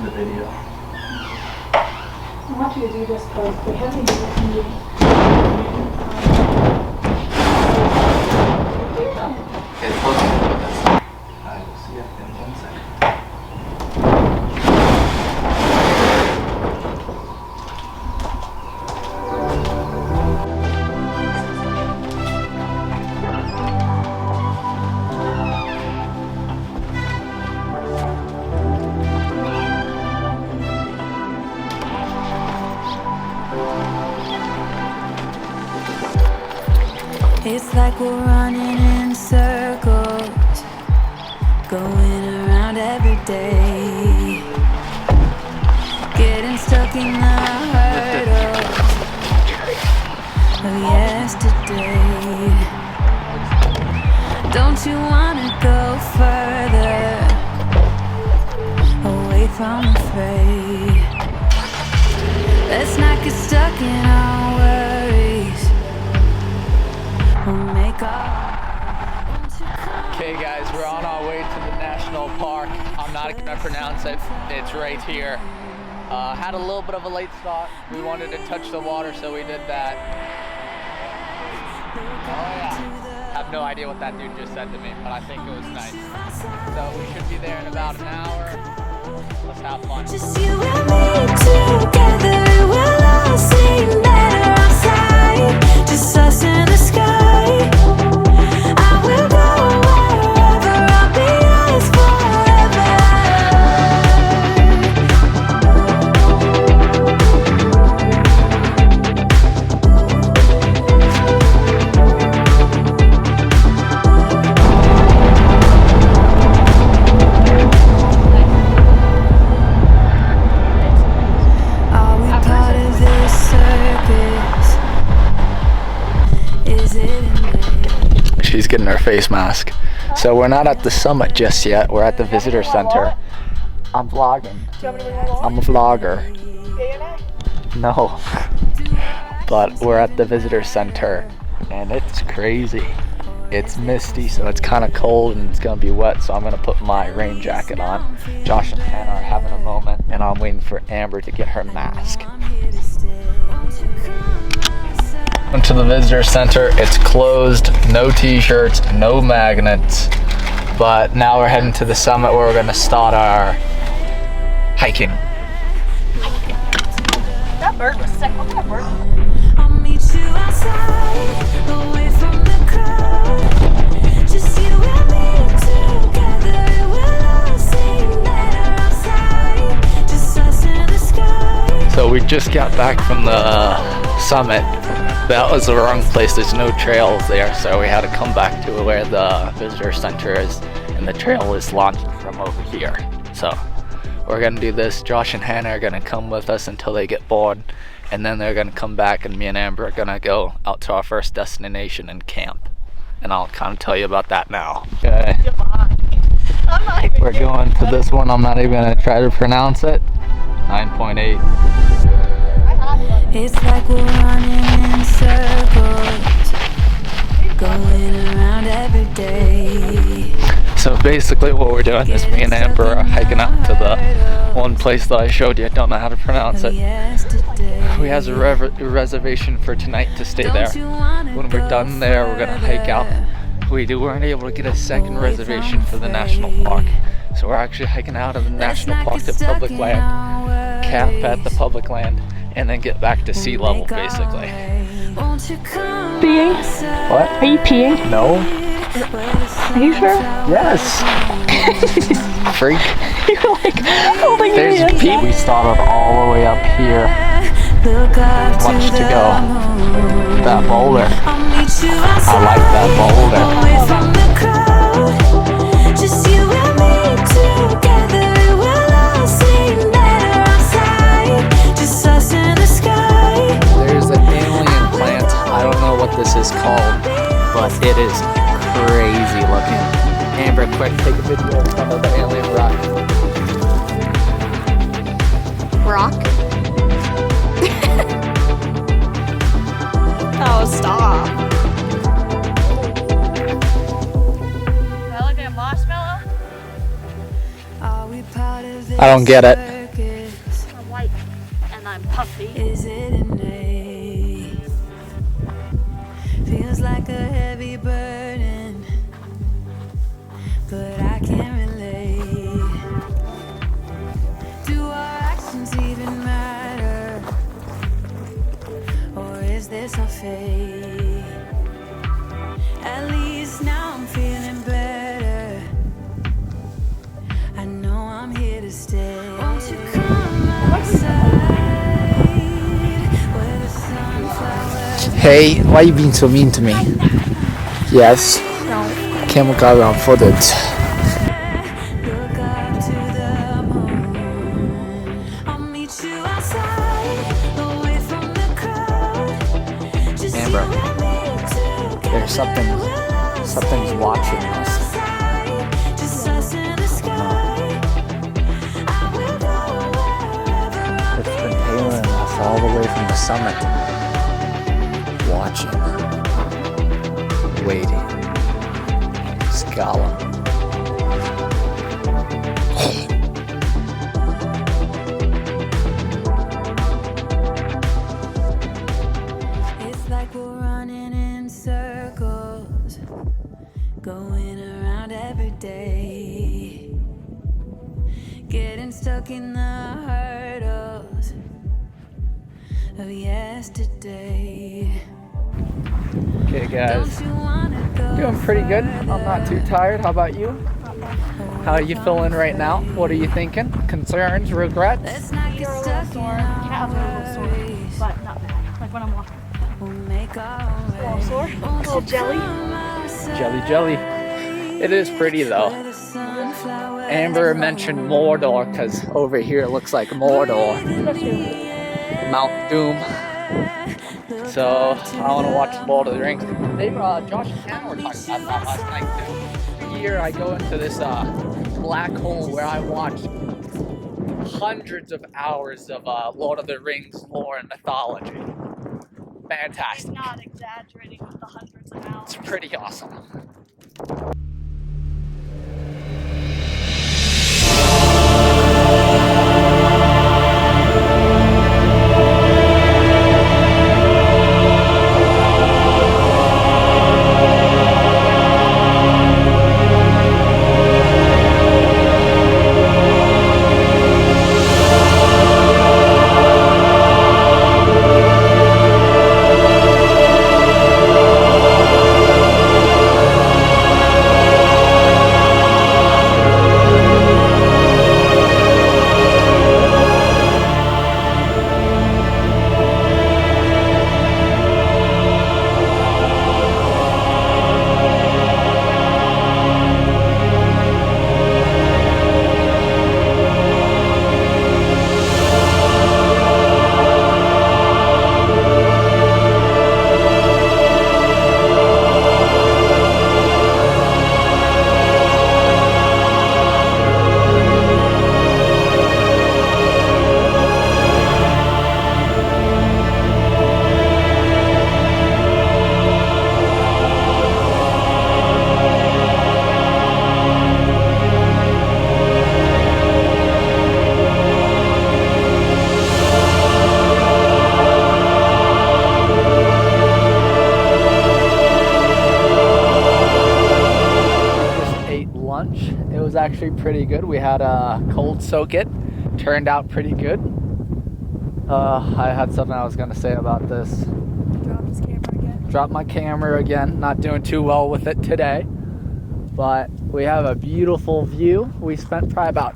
the video. I want you to do this because we haven't even listened It's close to this. I will see it in 1 second. It's like we're running in circles, going around every day, getting stuck in the hurdles of yesterday. Don't you wanna go further, away from the fray? Let's not get stuck in our worries. Okay guys, we're on our way to the national park. I'm not gonna pronounce it. It's right here. Had a little bit of a late start. We wanted to touch the water, so we did that. Oh yeah. Have no idea what that dude just said to me, but I think it was nice. So we should be there in about an hour. Let's have fun. Just you and me together, it will all seem better outside. Just us in the sky. I will go wherever, I'll be yours Are we part of this circus? Is it in me? She's getting her face mask. So we're not at the summit just yet. We're at the visitor center. I'm vlogging. I'm a vlogger. No. But we're at the visitor center and it's crazy. It's misty, so it's kind of cold and it's gonna be wet, so I'm gonna put my rain jacket on. Josh and Hannah are having a moment and I'm waiting for Amber to get her mask. To the visitor center, it's closed, no t-shirts, no magnets, but now we're heading to the summit where we're going to start our hiking. That bird was sick. Look at that bird. I'll meet you outside, away from the crowd. Just you and me together, it will all seem better outside. Just us in the sky. So we just got back from the summit. That was the wrong place. There's no trails there, so we had to come back to where the visitor center is, and the trail is launching from over here. So we're gonna do this. Josh and Hannah are gonna come with us until they get bored, and then they're gonna come back, and me and Amber are gonna go out to our first destination and camp. And I'll kind of tell you about that now. Okay. We're going to this one. I'm not even gonna try to pronounce it. 9.8. It's like we're running in circles, going around every day. So basically what we're doing is me and Amber are hiking up to the one place that I showed you. I don't know how to pronounce it. We have a reservation for tonight to stay there. When we're done there, we're gonna hike out. We weren't able to get a second reservation for the national park. So we're actually hiking out of the national park to public land, camp at the public land, and then get back to sea level, basically. Peeing? What? Are you peeing? No. Are you sure? Yes. Freak. You're like holding your There's hands Pete. up. We started all the way up here. Much to go. That boulder. I like that boulder. Just you and me together, it will all seem better outside. Just us in the sky. There's an alien plant. I don't know what this is called, but it is crazy looking. Amber, quick, take a video of the alien rock. Rock? Oh, stop. Does that look like a marshmallow? I don't get it. I'm puffy. Is it innate? Feels like a heavy burden, but I can't relate. Do our actions even matter? Or is this a fate? At least now I'm feeling better. I know I'm here to stay. Won't you come outside where the sunflowers Hey, why you being so mean to me? Yes, camera got unfolded. look up to the moon? I'll meet you outside, away from the crowd. Just Amber, you and me together. there's something's watching us. Just us in the sky. I will go wherever It's been tailing us all the way from the summit. Watching, waiting, scowling. It's like we're running in circles, going around every day, getting stuck in the hurdles of yesterday. Okay, guys, Don't you wanna go doing pretty good. I'm not too further? tired. How about you? How are you feeling right now? What are you thinking? Concerns, regrets? Let's not get You're a stuck little in sore. Calves are a little sore, worries. but not bad. Like when I'm walking. We'll make our A little way. sore. A little jelly. Jelly. It is pretty though. Where the sunflowers Amber mentioned Mordor because over here it looks like Mordor, Mount Doom. So I want to watch Lord of the Rings. Josh and Hannah were talking about that last night too. Every year I go into this black hole where I watch hundreds of hours of Lord of the Rings lore and mythology. Fantastic. Not exaggerating with the hundreds of hours. It's pretty awesome. It was actually pretty good. We had a cold soak it. Turned out pretty good. I had something I was going to say about this. Dropped his camera again. Dropped my camera again. Not doing too well with it today. But we have a beautiful view. We spent probably about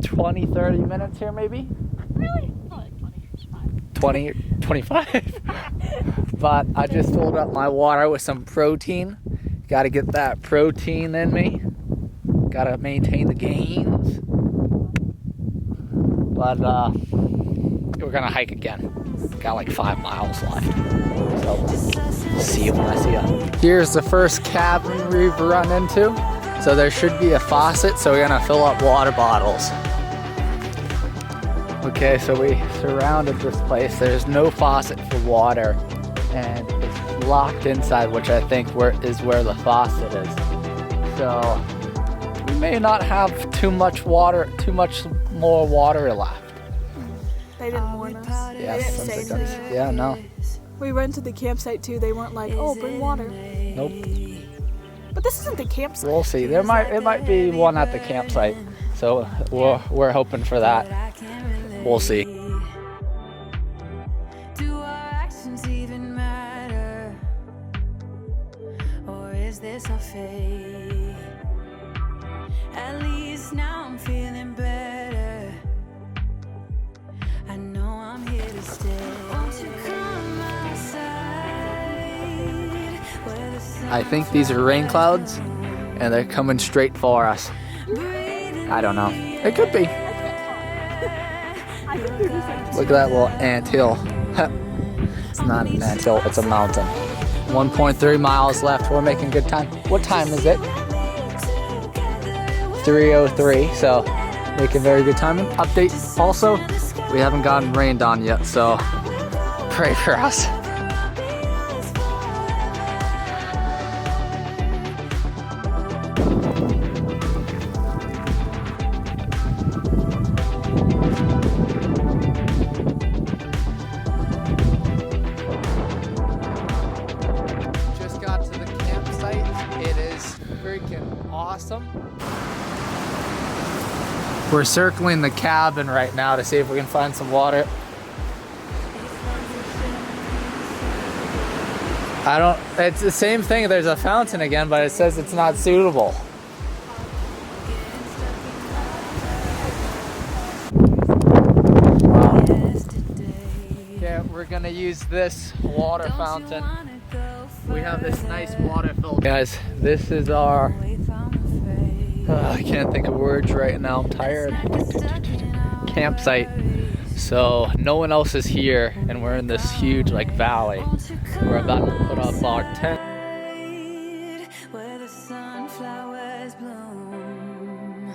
20, 30 minutes here maybe. Really? Oh, like 25. 25. But I just filled up my water with some protein. Got to get that protein in me. Got to maintain the gains. But we're going to hike again. Got like 5 miles left. So see you when I see you. Here's the first cabin we've run into. So there should be a faucet. So we're going to fill up water bottles. Okay, so we surrounded this place. There's no faucet for water. And it's locked inside, which I think is where the faucet is. So we may not have too much more water left. They didn't warn us. Yeah, They didn't sounds say like anything. ducks. Yeah, no. We went to the campsite too. They weren't like, oh, bring water. Nope. But this isn't the campsite. We'll see. It might be one at the campsite. So we're hoping for that. We'll see. Do our actions even matter? Or is this a fate? At least now I'm feeling better. I know I'm here to stay. Won't you come outside where the sun I think these are rain clouds, and they're coming straight for us. I don't know. It could be. Look at that little anthill. It's not an anthill, it's a mountain. 1.3 miles left. We're making good time. What time is it? 3:03, so making very good time. Update also, we haven't gotten rained on yet, so pray for us. Just got to the campsite. It is freaking awesome. We're circling the cabin right now to see if we can find some water. It's the same thing. There's a fountain again, but it says it's not suitable. Wow. Yeah, we're gonna use this water fountain. We have this nice water filter. Guys, this is our, I can't think of words right now, I'm tired. Campsite. So no one else is here, and we're in this huge like valley. We're about to put up our tent. where the sunflowers bloom.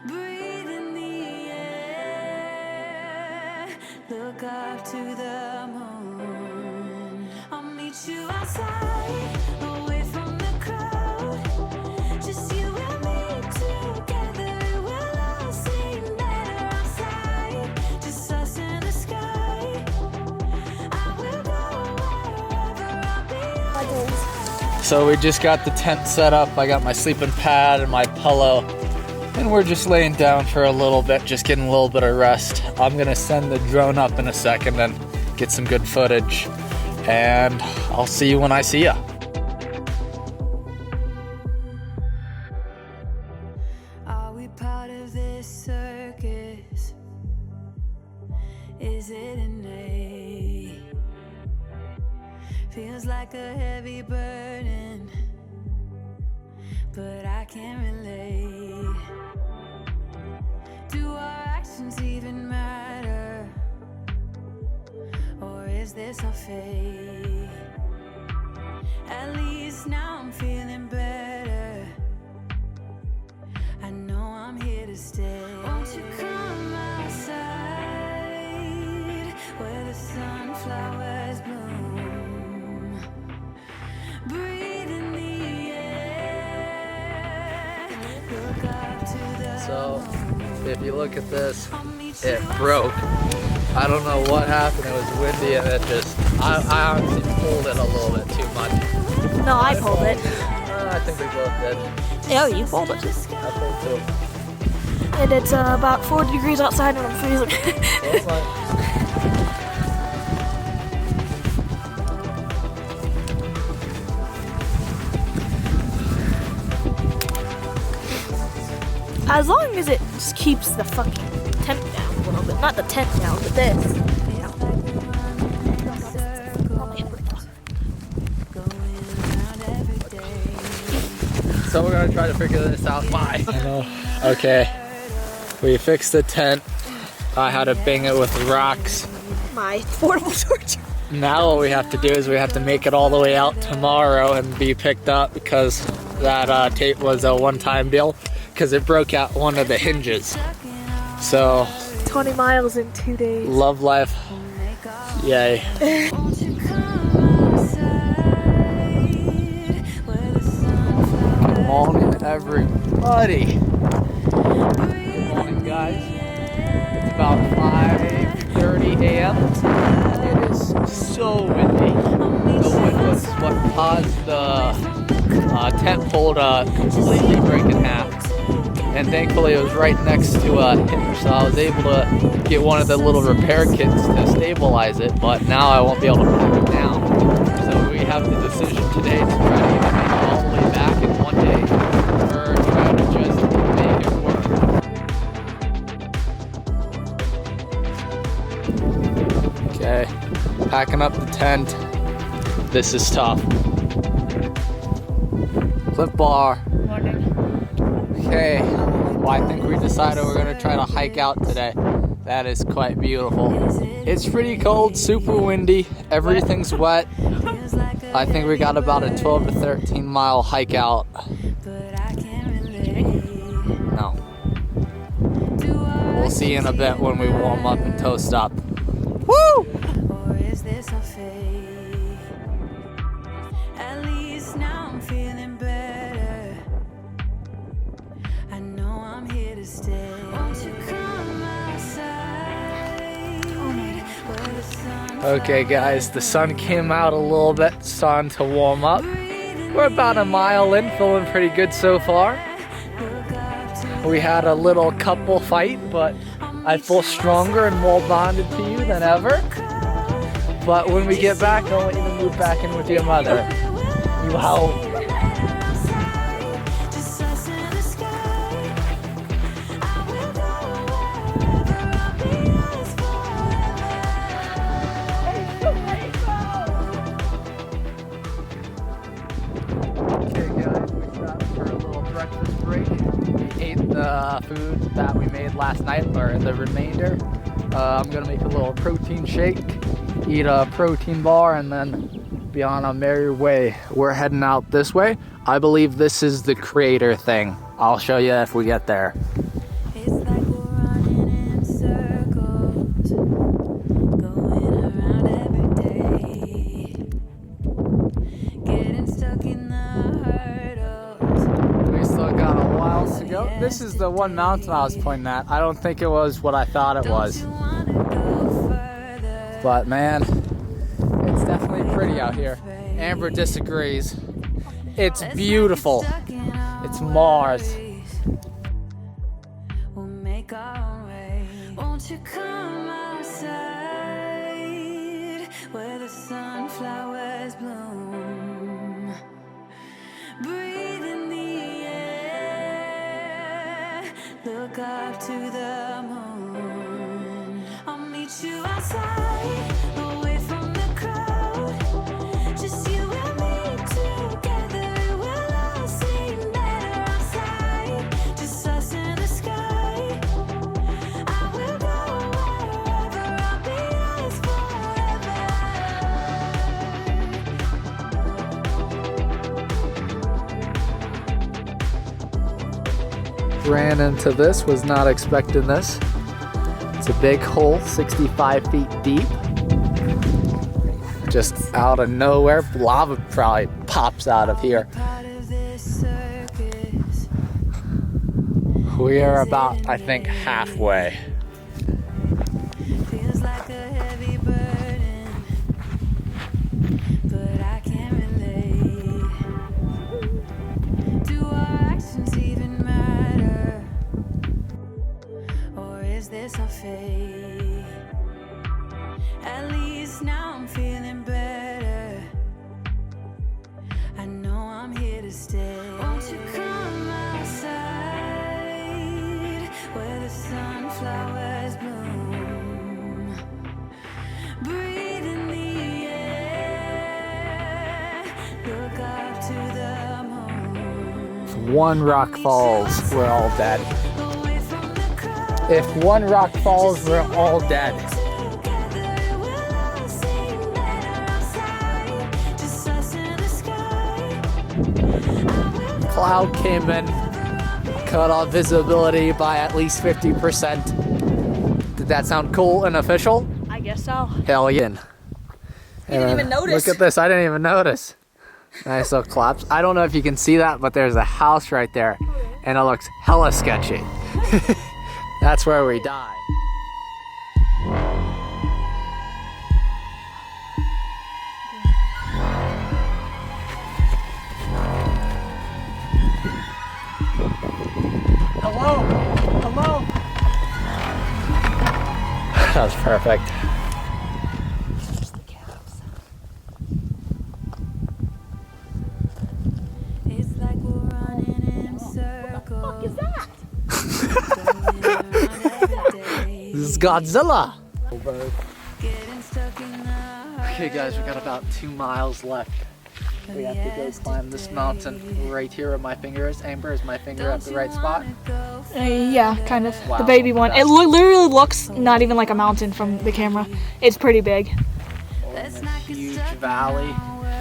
Breathe in the air. Look up to the moon. I'll meet you outside, away from the crowd. Just you and me together. We'll all sing better outside. Just us in the sky. I will go wherever I'll be. So we just got the tent set up. I got my sleeping pad and my pillow, and we're just laying down for a little bit, just getting a little bit of rest. I'm gonna send the drone up in a second and get some good footage, and I'll see you when I see ya. Are we part of this circus? Is it innate? Feels like a heavy burden, but I can't relate. Do our actions even matter? Or is this a fate? At least now I'm feeling better. I know I'm here to stay. Won't you come outside where the sunflowers bloom? Breathe in the air. Look up to the So moon. if you look at this, I'll meet it you broke. I don't know what happened. It was windy, and it just, I honestly pulled it a little bit too much. No, I pulled it. I think we both did. Yeah, you pulled it. I pulled too. And it's about 40 degrees outside and I'm freezing. So it's like, As long as it just keeps the fucking tent down a little bit. Not the tent down, but this. so we're gonna try to figure this out. Bye. Okay, we fixed the tent. I had to bang it with rocks. My portable torch. Now what we have to do is we have to make it all the way out tomorrow and be picked up, because that tape was a one-time deal, because it broke out one of the hinges. So 20 miles in 2 days. love life. Yay. Won't you come outside where the sunflowers Good morning, everybody. Good morning, guys. It's about 5 a.m. 3 a.m. It is so windy. The wind was what caused the tent pole to completely break in half. And thankfully it was right next to a hinge, so I was able to get one of the little repair kits to stabilize it, but now I won't be able to put it down. So we have the decision today to try to either make it all the way back in one day, or try to just make it work. Okay, packing up the tent. This is tough. Cliff bar. Okay, well I think we decided we're gonna try to hike out today. That is quite beautiful. It's pretty cold, super windy, everything's wet. I think we got about a 12 to 13 mile hike out. No. We'll see you in a bit when we warm up and toast up. Woo! Or is this a fate? At least now I'm feeling better. I know I'm here to stay. Won't you come outside? Where the sun Okay guys, the sun came out a little bit, it's time to warm up. We're about a mile in, feeling pretty good so far. We had a little couple fight, but I feel stronger and more bonded to you than ever. But when we get back, I want you to move back in with your mother. You help. just us in the sky. I will go wherever I'll be Okay guys, we stopped for a little breakfast break. We ate the food that we made last night, or the remainder. I'm gonna make a little protein shake, eat a protein bar, and then be on a merry way. We're heading out this way. I believe this is the crater thing. I'll show you if we get there. It's like we're running in circles, going around every day, getting stuck in the hurdles. We still got a while to go. This is the one mountain I was pointing at. I don't think it was what I thought it was. Don't you wanna go further? But man, it's definitely pretty out here. Amber disagrees. It's beautiful. It's Mars. We'll make our own way. Won't you come outside where the sunflowers bloom? Breathe in the air. Look up to the moon. I'll meet you outside, away from the crowd. Just you and me together. We'll all seem better outside. Just us in the sky. I will go wherever I'll be yours forever. Ran into this, was not expecting this. It's a big hole, 65 feet deep. Just out of nowhere, lava probably pops out of here. Part of this circus. We are about, I think, halfway. Feels like a heavy burden, but I can't relate. Do our actions even matter, or is this our fate? At least now I'm feeling better. I know I'm here to stay. Won't you come outside where the sunflowers bloom? Breathe in the air. Look up to the moon. If one rock falls, we're all dead. Away from the crowd. If one rock falls, we're all dead. Together we'll all seem better outside. Just us in the sky. Cloud came in, cut off visibility by at least 50%. Did that sound cool and official? I guess so. Hell yeah. You didn't even notice. Look at this, I didn't even notice. Nice little collapse. I don't know if you can see that, but there's a house right there, and it looks hella sketchy. That's where we died. Hello? Hello? That was perfect. It's like we're running in circles. What is that? This is Godzilla. Getting stuck in the Okay guys, we got about 2 miles left. We have to go climb this mountain right here where my finger is. Amber, is my finger at the right spot? Yeah, kind of. Wow, The baby one. It that's- literally looks not even like a mountain from the camera. It's pretty big. Oh, in this huge valley.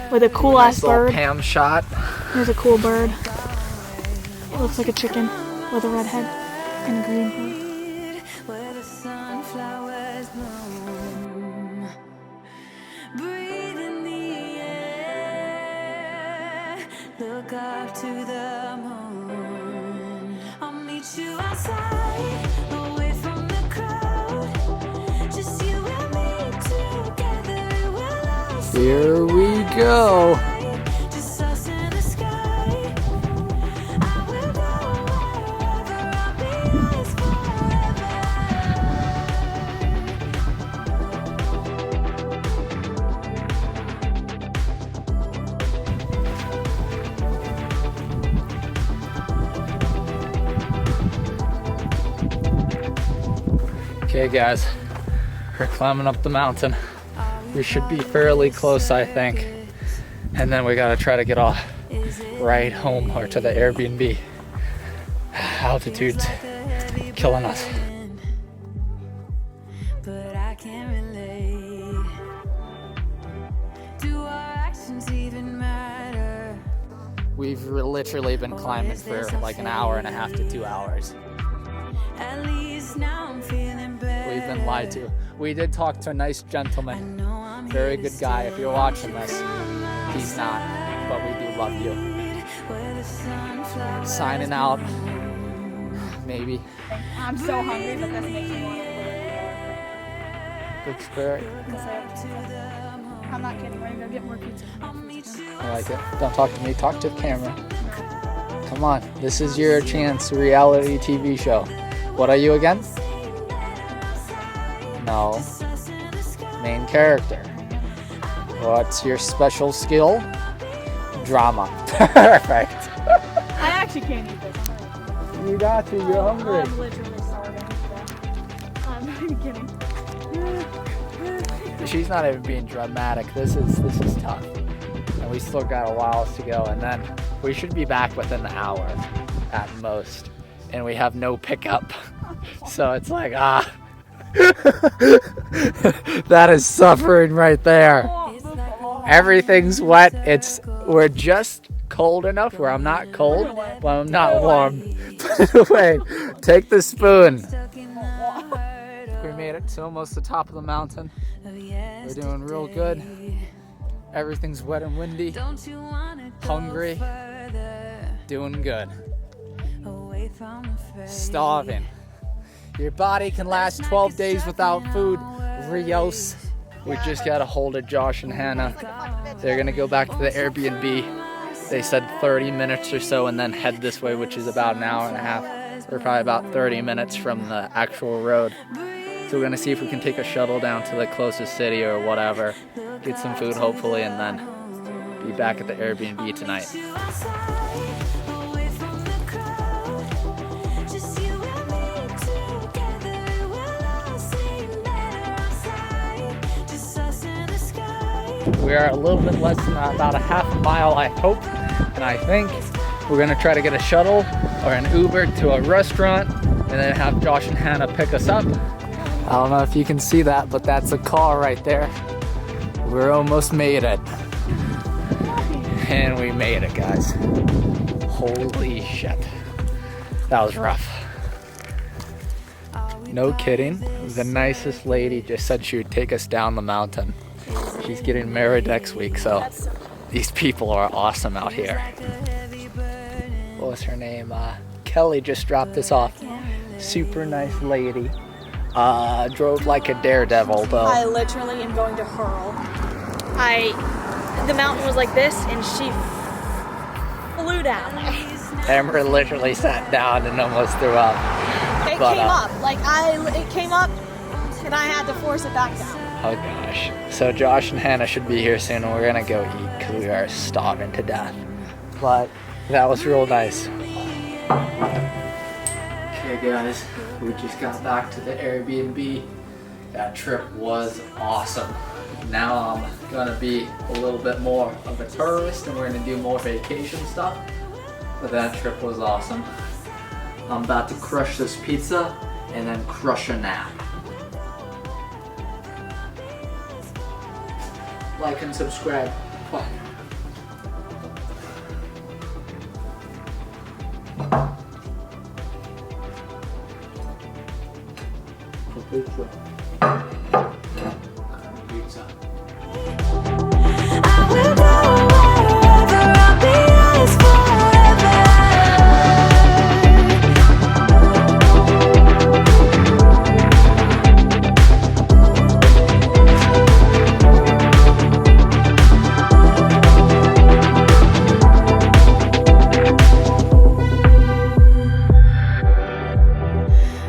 With a cool ass Nice little bird. Pam shot. There's a cool bird. It looks like a chicken with a red head and a green head. where the sunflowers bloom. Breathe in the air. Look up to the moon. I'll meet you outside, away from the crowd. Just you and me together. We'll all see Here we go. just us in the sky. I will go wherever. I'll be yours forever. Okay guys, we're climbing up the mountain. We should be fairly close, I think. And then we gotta try to get off right home or to the Airbnb. Altitude's killing us. But I can't relate. Do our actions even matter? We've literally been climbing for like an hour and a half to 2 hours. At least now I'm feeling better. We've been lied to. We did talk to a nice gentleman, No, I'm very here to good guy. If you're watching this, stay. he's not, but we do love you. Where the sunflowers Signing out, maybe. I'm so hungry, but this makes me want to Good spirit. I'm not kidding. We're gonna go get more pizza. I like it. Don't talk to me, talk to the camera. Come on, this is your chance, reality TV show. What are you again? No. Main character. What's your special skill? Drama. Perfect. I actually can't eat this. You got to, you're hungry. I'm literally starving. I'm not even kidding. She's not even being dramatic. This is tough. And we still got a while to go, and then we should be back within an hour at most. And we have no pickup. So it's like, that is suffering right there. Everything's wet. We're just cold enough where I'm not cold, but I'm not warm. Put it away. Take the spoon. We made it to almost the top of the mountain. We're doing real good. Everything's wet and windy. Don't you wanna go Hungry. further Doing good. away from the fray? Starving. Your body can last 12 days without food. Rios. We just got a hold of Josh and Hannah. They're gonna go back to the Airbnb. They said 30 minutes or so and then head this way, which is about an hour and a half. We're probably about 30 minutes from the actual road. So we're gonna see if we can take a shuttle down to the closest city or whatever, get some food hopefully, and then be back at the Airbnb tonight. Away from the crowd, just you and me together. We'll all see better outside, just us in the sky. We are a little bit less than about a half a mile, I hope, and I think we're gonna try to get a shuttle or an Uber to a restaurant and then have Josh and Hannah pick us up. I don't know if you can see that, but that's a car right there. We're almost made it. And we made it, guys. Holy shit. That was rough. No kidding. The nicest lady just said she would take us down the mountain. She's getting married next week, so these people are awesome out here. What was her name? Kelly just dropped us off. Super nice lady. Drove like a daredevil though. I literally am going to hurl. The mountain was like this, and she flew down. Amber literally sat down and almost threw up. It But, came up. Like it came up, and I had to force it back down. Oh gosh. So Josh and Hannah should be here soon, and we're gonna go eat because we are starving to death. But that was real nice. Okay guys, we just got back to the Airbnb. That trip was awesome. Now I'm gonna be a little bit more of a tourist and we're gonna do more vacation stuff. But that trip was awesome. I'm about to crush this pizza and then crush a nap. Like and subscribe. Bye. Pizza. Pizza. I will go wherever, I'll be yours forever.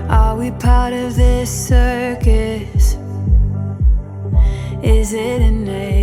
Are we part of this circus? Is it innate?